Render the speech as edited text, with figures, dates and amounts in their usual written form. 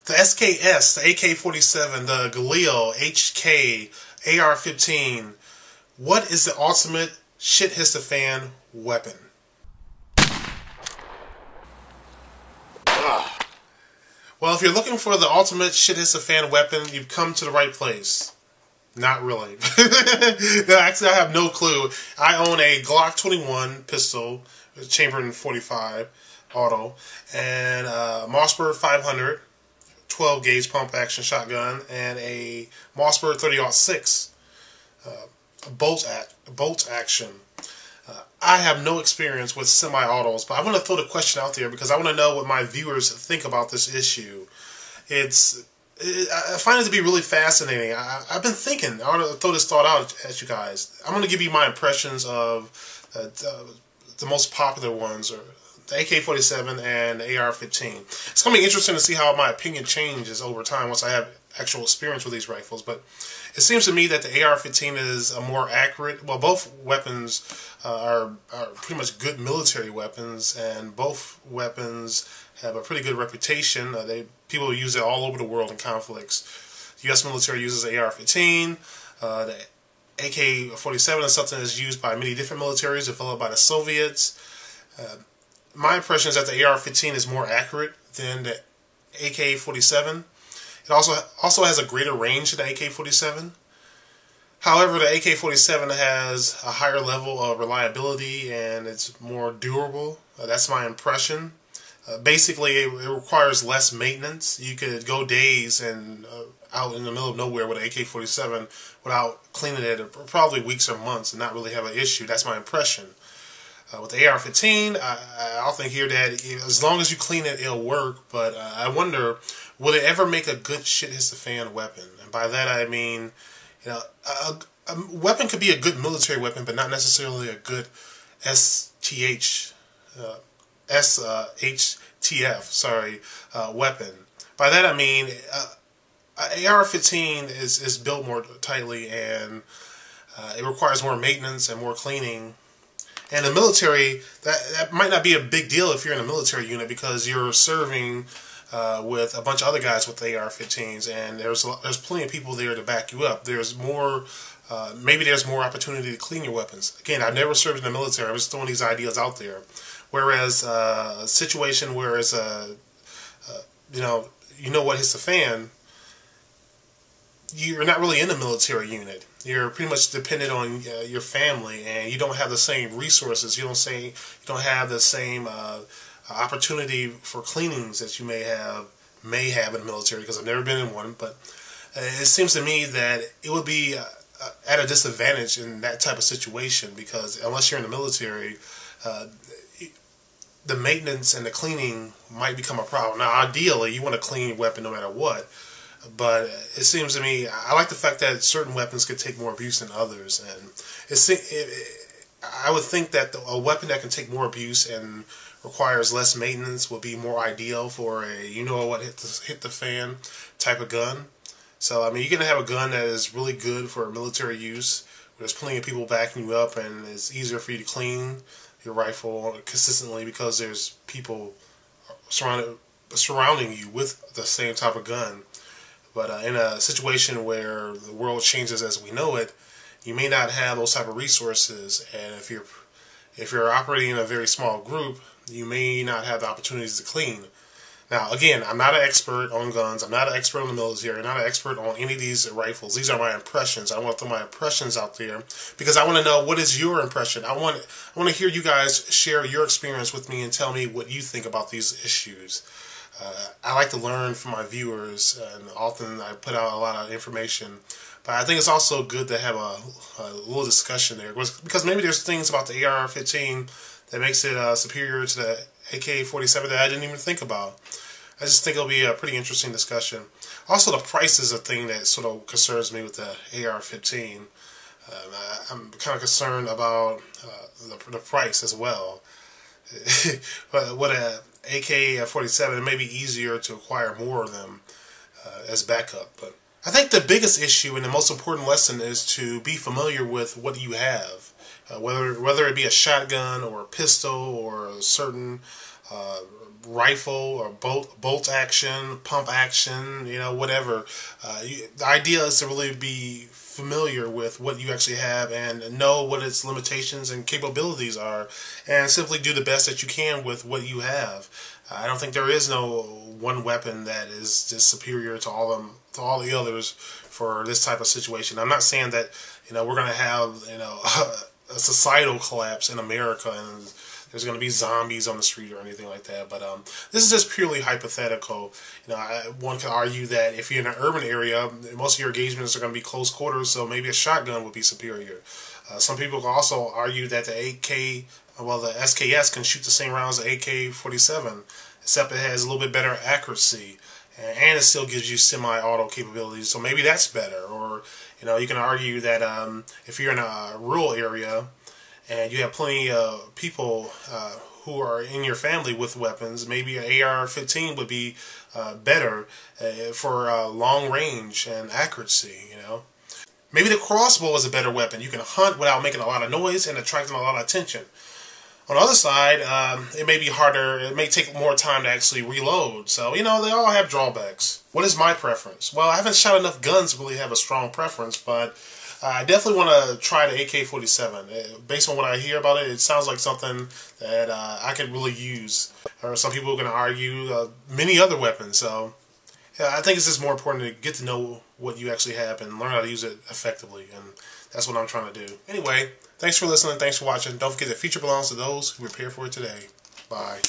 The SKS, the AK-47, the Galil, HK, AR-15. What is the ultimate shit-hits-the-fan weapon? Well, if you're looking for the ultimate shit-hits-the-fan weapon, you've come to the right place. Not really. Actually, I have no clue. I own a Glock 21 pistol, chambered in .45 auto, and a Mossberg 500 12 gauge pump action shotgun, and a Mossberg 30-06 bolt action. I have no experience with semi-autos, but I want to throw the question out there because I want to know what my viewers think about this issue. I find it to be really fascinating. I've been thinking. I want to throw this thought out at you guys. I'm going to give you my impressions of the most popular ones, or the AK-47 and the AR-15. It's going to be interesting to see how my opinion changes over time once I have actual experience with these rifles. But it seems to me that the AR-15 is a more accurate. Well, both weapons are pretty much good military weapons, and both weapons have a pretty good reputation. People use it all over the world in conflicts. The U.S. military uses the AR-15. The AK-47 is something that's used by many different militaries, developed by the Soviets. My impression is that the AR-15 is more accurate than the AK-47. It also has a greater range than the AK-47. However, the AK-47 has a higher level of reliability and it's more durable. That's my impression. Basically, it requires less maintenance. You could go days and out in the middle of nowhere with an AK-47 without cleaning it, or probably weeks or months, and not really have an issue. That's my impression. With the AR-15, I often hear that as long as you clean it, it'll work. But I wonder, will it ever make a good shit-hits-the-fan weapon? And by that I mean, a weapon could be a good military weapon, but not necessarily a good SHTF weapon. By that I mean, AR-15 is built more tightly, and it requires more maintenance and more cleaning. And the military, that might not be a big deal if you're in a military unit because you're serving with a bunch of other guys with AR-15s, and there's plenty of people there to back you up. There's more, maybe there's more opportunity to clean your weapons. Again, I've never served in the military. I'm just throwing these ideas out there. Whereas a situation where it's you know what hits the fan, you're not really in a military unit. You're pretty much dependent on your family, and you don't have the same resources. You don't have the same opportunity for cleanings that you may have in the military, because I've never been in one. But it seems to me that it would be at a disadvantage in that type of situation, because unless you're in the military, the maintenance and the cleaning might become a problem. Now, ideally, you want a clean weapon no matter what. But it seems to me, I like the fact that certain weapons could take more abuse than others, and I would think that a weapon that can take more abuse and requires less maintenance would be more ideal for a hit the fan type of gun. So I mean, you can have a gun that is really good for military use, where there's plenty of people backing you up, and it's easier for you to clean your rifle consistently because there's people surrounding you with the same type of gun. But in a situation where the world changes as we know it, you may not have those type of resources, and if you're operating in a very small group, you may not have the opportunities to clean. Now, again, I'm not an expert on guns. I'm not an expert on the military. I'm not an expert on any of these rifles. These are my impressions. I want to throw my impressions out there because I want to know, what is your impression. I want to hear you guys share your experience with me and tell me what you think about these issues. I like to learn from my viewers, and often I put out a lot of information. But I think it's also good to have a little discussion there, because maybe there's things about the AR-15 that makes it superior to the AK-47 that I didn't even think about. I just think it'll be a pretty interesting discussion. Also, the price is a thing that sort of concerns me with the AR-15. I'm kind of concerned about the price as well. What a AK-47, it may be easier to acquire more of them as backup. But I think the biggest issue and the most important lesson is to be familiar with what you have, whether it be a shotgun or a pistol or a certain rifle or bolt action, pump action, whatever. The idea is to really be familiar with what you actually have and know what its limitations and capabilities are, and simply do the best that you can with what you have. I don't think there is no one weapon that is just superior to all the others for this type of situation. I'm not saying that we're going to have a societal collapse in America and there's going to be zombies on the street or anything like that. But this is just purely hypothetical. One can argue that if you're in an urban area, most of your engagements are going to be close quarters, so maybe a shotgun would be superior. Some people can also argue that the SKS can shoot the same rounds as the AK-47, except it has a little bit better accuracy, and it still gives you semi-auto capabilities. So maybe that's better. Or you can argue that if you're in a rural area and you have plenty of people who are in your family with weapons, maybe an AR-15 would be better for long range and accuracy. Maybe the crossbow is a better weapon. You can hunt without making a lot of noise and attracting a lot of attention. On the other side, it may be harder. It may take more time to actually reload. So, they all have drawbacks. What is my preference? Well, I haven't shot enough guns to really have a strong preference, but I definitely want to try the AK-47. Based on what I hear about it, it sounds like something that I could really use. Or some people are going to argue many other weapons. So, yeah, I think it's just more important to get to know what you actually have and learn how to use it effectively. And that's what I'm trying to do. Anyway, thanks for listening. Thanks for watching. Don't forget the future belongs to those who prepare for it today. Bye.